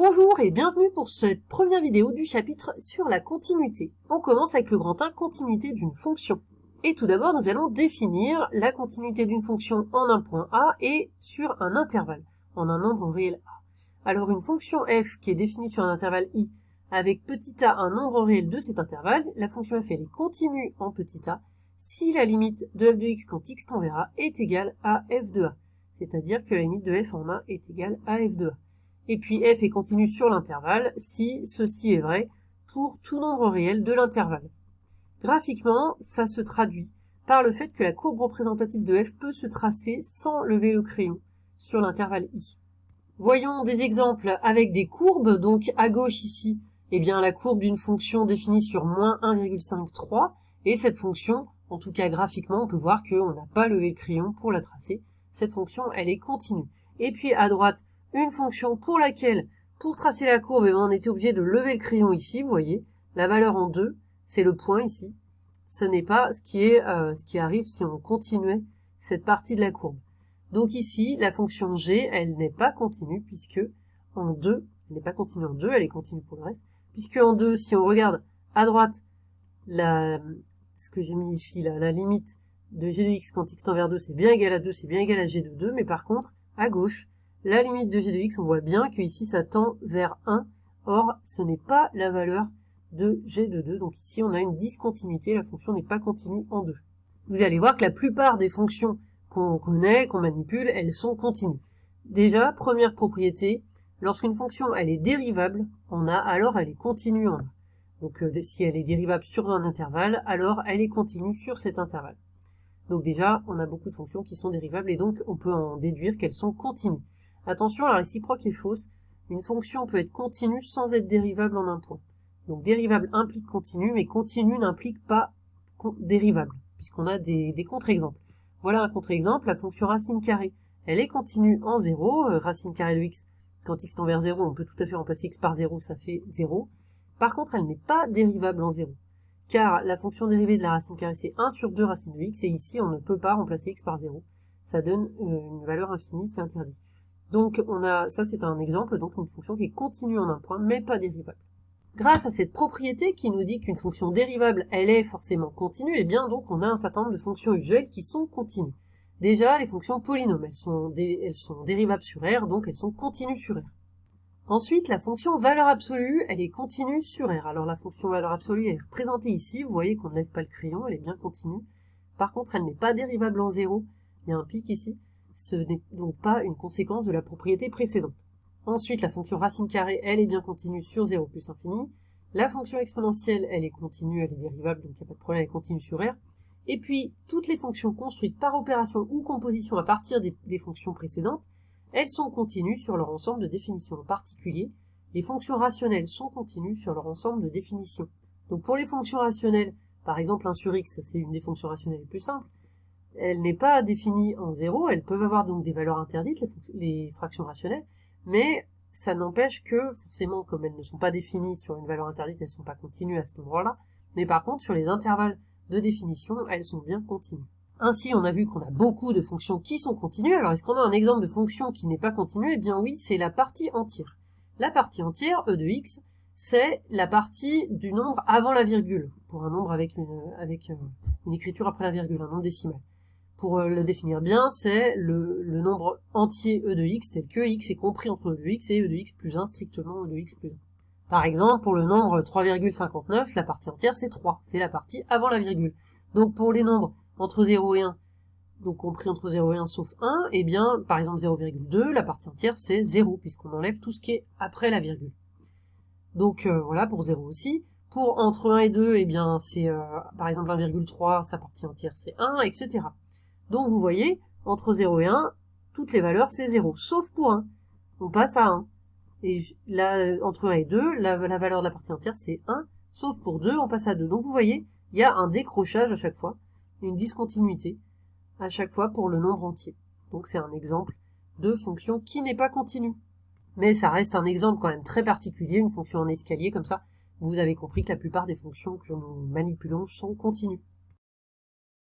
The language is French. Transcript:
Bonjour et bienvenue pour cette première vidéo du chapitre sur la continuité. On commence avec le grand 1, continuité d'une fonction. Et tout d'abord, nous allons définir la continuité d'une fonction en un point A et sur un intervalle, en un nombre réel A. Alors une fonction f qui est définie sur un intervalle i avec petit a un nombre réel de cet intervalle, la fonction f elle est continue en petit a si la limite de f de x quand x tend vers a est égale à f de a. C'est-à-dire que la limite de f en a est égale à f de a. Et puis f est continue sur l'intervalle si ceci est vrai pour tout nombre réel de l'intervalle. Graphiquement, ça se traduit par le fait que la courbe représentative de f peut se tracer sans lever le crayon sur l'intervalle i. Voyons des exemples avec des courbes. Donc à gauche ici, eh bien la courbe d'une fonction définie sur moins 1,53 et cette fonction, en tout cas graphiquement, on peut voir qu'on n'a pas levé le crayon pour la tracer. Cette fonction, elle est continue. Et puis à droite, une fonction pour laquelle, pour tracer la courbe, on était obligé de lever le crayon ici, vous voyez, la valeur en 2, c'est le point ici. Ce n'est pas ce qui arrive si on continuait cette partie de la courbe. Donc ici, la fonction g, elle n'est pas continue, puisque en 2, elle n'est pas continue en 2, elle est continue pour le reste, puisque en 2, si on regarde à droite, ce que j'ai mis ici, la limite de g de x quand x tend vers 2, c'est bien égal à 2, c'est bien égal à g de 2, mais par contre, à gauche, la limite de g de x, on voit bien que ici ça tend vers 1, or ce n'est pas la valeur de g de 2, donc ici on a une discontinuité, la fonction n'est pas continue en 2. Vous allez voir que la plupart des fonctions qu'on connaît, qu'on manipule, elles sont continues. Déjà, première propriété, lorsqu'une fonction elle est dérivable en a, alors elle est continue en a. Donc si elle est dérivable sur un intervalle, alors elle est continue sur cet intervalle. Donc déjà, on a beaucoup de fonctions qui sont dérivables et donc on peut en déduire qu'elles sont continues. Attention, la réciproque est fausse. Une fonction peut être continue sans être dérivable en un point. Donc dérivable implique continu, mais continu n'implique pas dérivable, puisqu'on a des contre-exemples. Voilà un contre-exemple, la fonction racine carrée. Elle est continue en 0, racine carrée de x, quand x tend vers 0, on peut tout à fait remplacer x par 0, ça fait 0. Par contre, elle n'est pas dérivable en 0, car la fonction dérivée de la racine carrée, c'est 1 sur 2 racine de x, et ici, on ne peut pas remplacer x par 0. Ça donne une valeur infinie, c'est interdit. Donc ça c'est un exemple, donc une fonction qui est continue en un point, mais pas dérivable. Grâce à cette propriété qui nous dit qu'une fonction dérivable, elle est forcément continue, et bien donc on a un certain nombre de fonctions usuelles qui sont continues. Déjà, les fonctions polynômes, elles sont dérivables sur R, donc elles sont continues sur R. Ensuite, la fonction valeur absolue, elle est continue sur R. Alors la fonction valeur absolue est représentée ici, vous voyez qu'on ne lève pas le crayon, elle est bien continue. Par contre, elle n'est pas dérivable en 0, il y a un pic ici. Ce n'est donc pas une conséquence de la propriété précédente. Ensuite, la fonction racine carrée, elle est bien continue sur 0 plus infini. La fonction exponentielle, elle est continue, elle est dérivable, donc il n'y a pas de problème, elle est continue sur R. Et puis, toutes les fonctions construites par opération ou composition à partir des fonctions précédentes, elles sont continues sur leur ensemble de définitions. En particulier, les fonctions rationnelles sont continues sur leur ensemble de définitions. Donc pour les fonctions rationnelles, par exemple 1 sur x, c'est une des fonctions rationnelles les plus simples, elle n'est pas définie en 0, elles peuvent avoir donc des valeurs interdites, les fractions rationnelles, mais ça n'empêche que, forcément, comme elles ne sont pas définies sur une valeur interdite, elles ne sont pas continues à cet endroit-là, mais par contre, sur les intervalles de définition, elles sont bien continues. Ainsi, on a vu qu'on a beaucoup de fonctions qui sont continues. Alors, est-ce qu'on a un exemple de fonction qui n'est pas continue? Eh bien oui, c'est la partie entière. La partie entière, e de x, c'est la partie du nombre avant la virgule, pour un nombre avec une écriture après la virgule, un nombre décimal. Pour le définir bien, c'est le nombre entier e de x, tel que x est compris entre e de x et e de x plus 1, strictement e de x plus 1. Par exemple, pour le nombre 3,59, la partie entière, c'est 3. C'est la partie avant la virgule. Donc pour les nombres entre 0 et 1, donc compris entre 0 et 1 sauf 1, eh bien, par exemple 0,2, la partie entière, c'est 0, puisqu'on enlève tout ce qui est après la virgule. Donc voilà, pour 0 aussi. Pour entre 1 et 2, eh bien, c'est par exemple 1,3, sa partie entière, c'est 1, etc. Donc vous voyez, entre 0 et 1, toutes les valeurs c'est 0, sauf pour 1. On passe à 1. Et là, entre 1 et 2, la valeur de la partie entière c'est 1, sauf pour 2, on passe à 2. Donc vous voyez, il y a un décrochage à chaque fois, une discontinuité à chaque fois pour le nombre entier. Donc c'est un exemple de fonction qui n'est pas continue. Mais ça reste un exemple quand même très particulier, une fonction en escalier comme ça. Vous avez compris que la plupart des fonctions que nous manipulons sont continues.